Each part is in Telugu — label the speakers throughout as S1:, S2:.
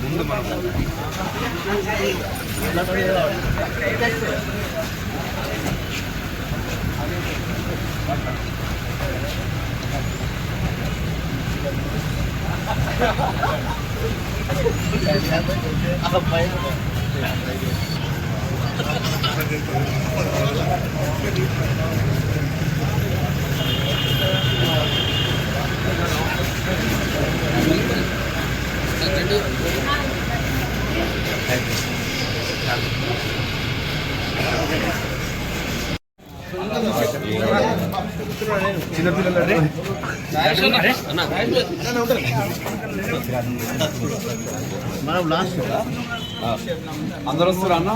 S1: ముందు మనం చిన్నపిల్లలు మనం లాస్ట్ అందరూ వస్తారు అన్న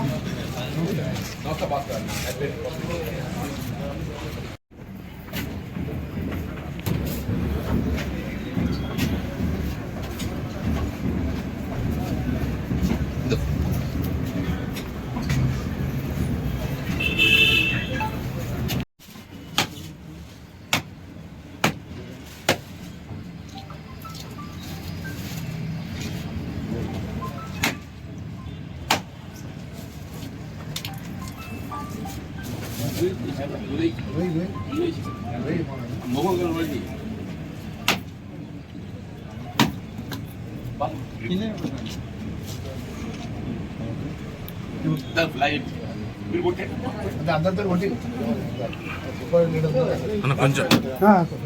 S1: అన్న కొంచెం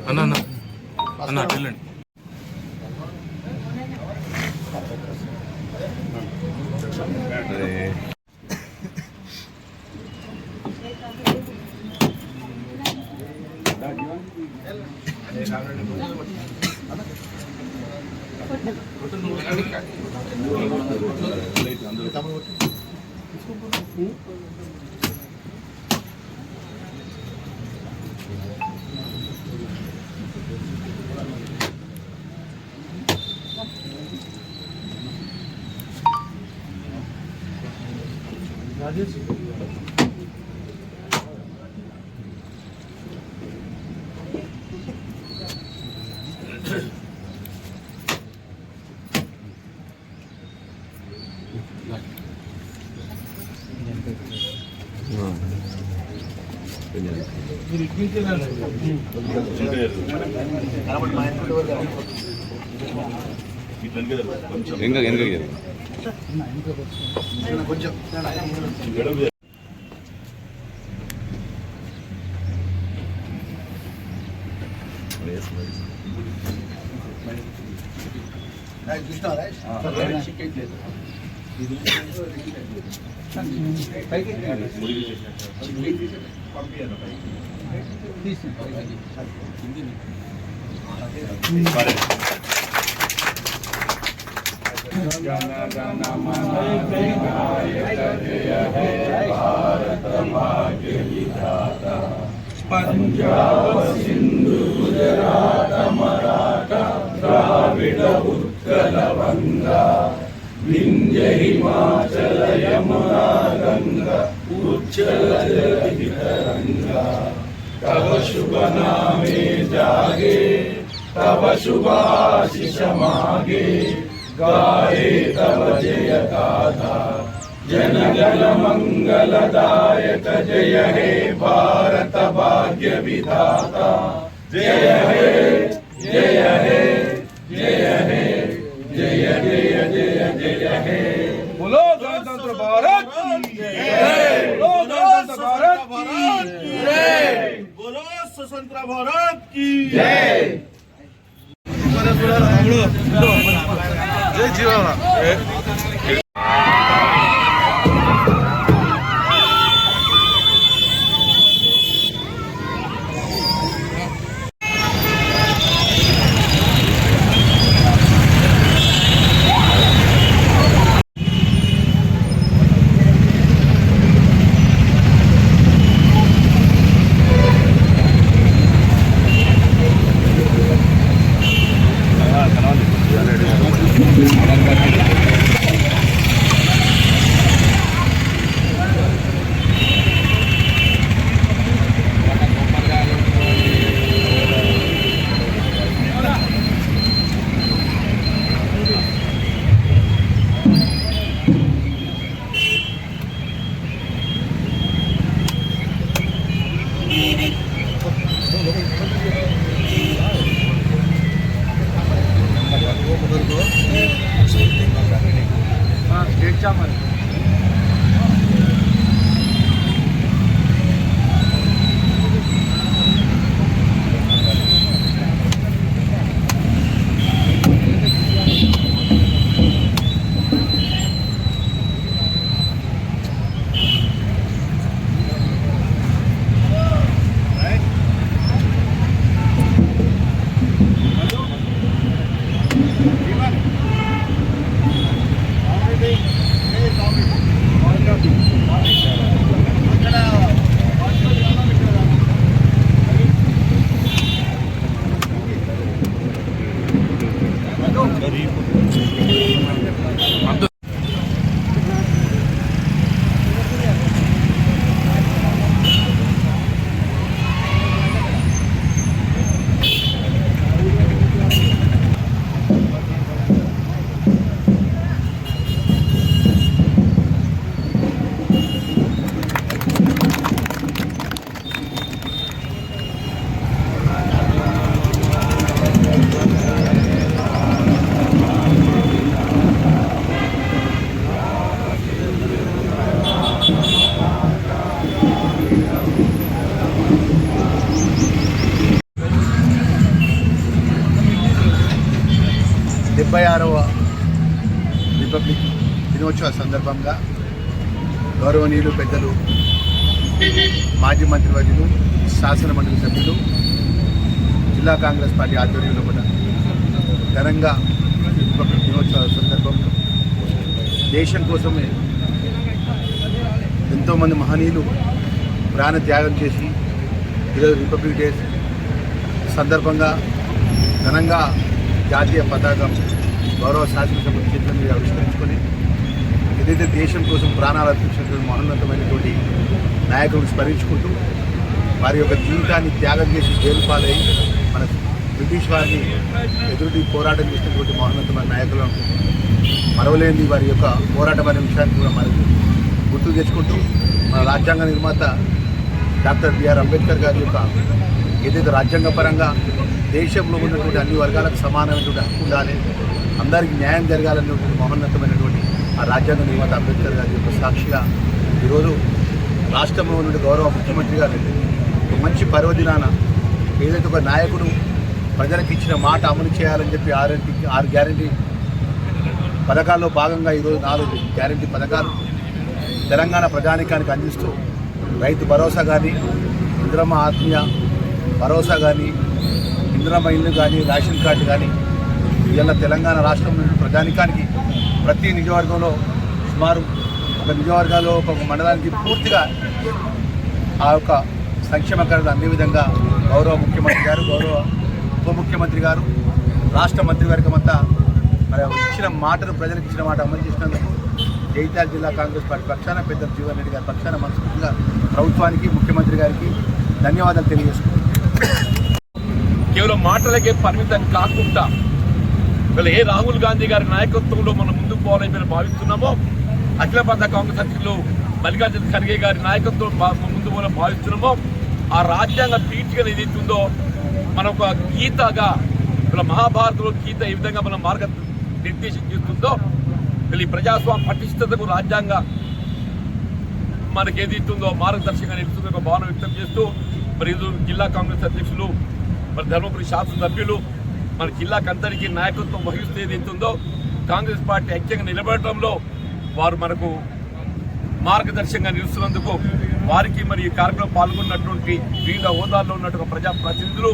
S1: అన్న అన్న అన్న వెళ్ళండి రాజేష్ కొంచెం जन गण मन गायक जय हे भारत भाग्य विधाता पंजाब सिंधु गुजरात मराठा द्राविड उत्कल गंगा विंध्य हिमाचल यमुना गंगा उच्चल जलधि तरंगा तव शुभ नामे जागे तव शुभ आशीष मागे गाये तव जय गाथा जन गण मंगलदायक जय हे भारत भाग्य विधाता जय हे जय हे जय हे जय जय जय जय हे बोलो गणतंत्र भारत की जय बोलो गणतंत्र भारत की जय बोलो स्वतंत्र भारत की जय जय जीवन
S2: స్టేట్ చామర్
S3: రిపబ్లిక్ దినోత్సవ సందర్భంగా గౌరవనీయులు పెద్దలు మాజీ మంత్రివర్యులు శాసన మండలి సభ్యులు జిల్లా కాంగ్రెస్ పార్టీ ఆధ్వర్యంలో కూడా ఘనంగా రిపబ్లిక్ దినోత్సవ సందర్భంలో దేశం కోసమే ఎంతోమంది మహనీయులు ప్రాణ త్యాగం చేసి ఈరోజు రిపబ్లిక్ డే సందర్భంగా ఘనంగా జాతీయ పతాకం గౌరవ శాసనసభ చేతుల మీద ఆవిష్కరించుకొని ఏదైతే దేశం కోసం ప్రాణాలు అర్పించినటువంటి మహోన్నతమైనటువంటి నాయకులను స్మరించుకుంటూ వారి యొక్క జీవితాన్ని త్యాగం చేసి జైలు పాలై మన బ్రిటిష్ వారిని ఎదురుటి పోరాటం చేసినటువంటి మహోన్నతమైన నాయకులను మరవలేని వారి యొక్క పోరాటం అనే విషయాన్ని కూడా మనకు గుర్తు తెచ్చుకుంటూ మన రాజ్యాంగ నిర్మాత డాక్టర్ బిఆర్ అంబేద్కర్ గారి యొక్క ఏదైతే రాజ్యాంగపరంగా దేశంలో ఉన్నటువంటి అన్ని వర్గాలకు సమానమైనటువంటి హక్కు ఉండాలి, అందరికీ న్యాయం జరగాలనేటువంటి మహోన్నతమైనటువంటి ఆ రాజ్యాంగ నిర్మాత అంబేద్కర్ గారి యొక్క సాక్షిగా ఈరోజు రాష్ట్రంలో ఉన్న గౌరవ ముఖ్యమంత్రి గారు ఒక మంచి పర్వదినాన ఏదైతే ఒక నాయకుడు ప్రజలకు ఇచ్చిన మాట అమలు చేయాలని చెప్పి ఆరు గ్యారంటీ పథకాల్లో భాగంగా ఈరోజు 4 గ్యారంటీ పథకాలు తెలంగాణ ప్రజానికానికి అందిస్తూ రైతు భరోసా కానీ, ఇందిరమ్మ ఆత్మీయ భరోసా కానీ, ఇందిరమ్మ ఇల్లు కానీ, రేషన్ కార్డు కానీ ఇవాళ తెలంగాణ రాష్ట్రం నుండి ప్రజానికానికి ప్రతి నియోజకవర్గంలో సుమారు ఒక నియోజకవర్గాల్లో ఒక మండలానికి పూర్తిగా ఆ యొక్క సంక్షేమ కార్డులు అందే విధంగా గౌరవ ముఖ్యమంత్రి గారు, గౌరవ ఉప ముఖ్యమంత్రి గారు, రాష్ట్ర మంత్రివర్గం అంతా మరి ఇచ్చిన మాటను ప్రజలకు ఇచ్చిన మాట అమలు చేసినందుకు జగిత్యాల జిల్లా కాంగ్రెస్ పార్టీ పక్షాన పెద్దలు జీవన్ రెడ్డి గారి పక్షాన మనస్ఫూర్తిగా ప్రభుత్వానికి, ముఖ్యమంత్రి గారికి ధన్యవాదాలు తెలియజేసుకుంటున్నాను.
S2: కేవలం మాటలకే పరిమితం కాకుండా వీళ్ళు ఏ రాహుల్ గాంధీ గారి నాయకత్వంలో మనం ముందుకు పోవాలని మేము భావిస్తున్నామో, అఖిల భారత కాంగ్రెస్ అధ్యక్షులు మల్లికార్జున ఖర్గే గారి నాయకత్వం ముందు పోవాలని భావిస్తున్నామో, ఆ రాజ్యాంగ పీఠికను ఏదైతుందో మన ఒక గీతగా వీళ్ళ మహాభారతంలో గీత ఏ విధంగా మన మార్గ నిర్దేశం చేస్తుందో వీళ్ళు ప్రజాస్వామ్య పటిష్టతకు రాజ్యాంగ మనకి ఏదైతుందో మార్గదర్శకంగా నిలుస్తుందో ఒక భావన వ్యక్తం చేస్తూ మరి జిల్లా కాంగ్రెస్ అధ్యక్షులు మరి ధర్మపురి శాసనసభ్యులు మన జిల్లాకందరికీ నాయకత్వం వహిస్తూ ఏదైతుందో కాంగ్రెస్ పార్టీ ఐక్యంగా నిలబడటంలో వారు మనకు మార్గదర్శకంగా నిలుస్తున్నందుకు వారికి మరి ఈ కార్యక్రమం పాల్గొన్నటువంటి వివిధ హోదాల్లో ఉన్నటువంటి ప్రజాప్రతినిధులు,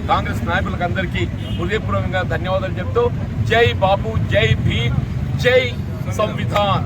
S2: కాంగ్రెస్ నాయకులకు అందరికీ హృదయపూర్వకంగా ధన్యవాదాలు చెప్తూ జై బాబు, జై భీమ్, జై సంవిధాన్.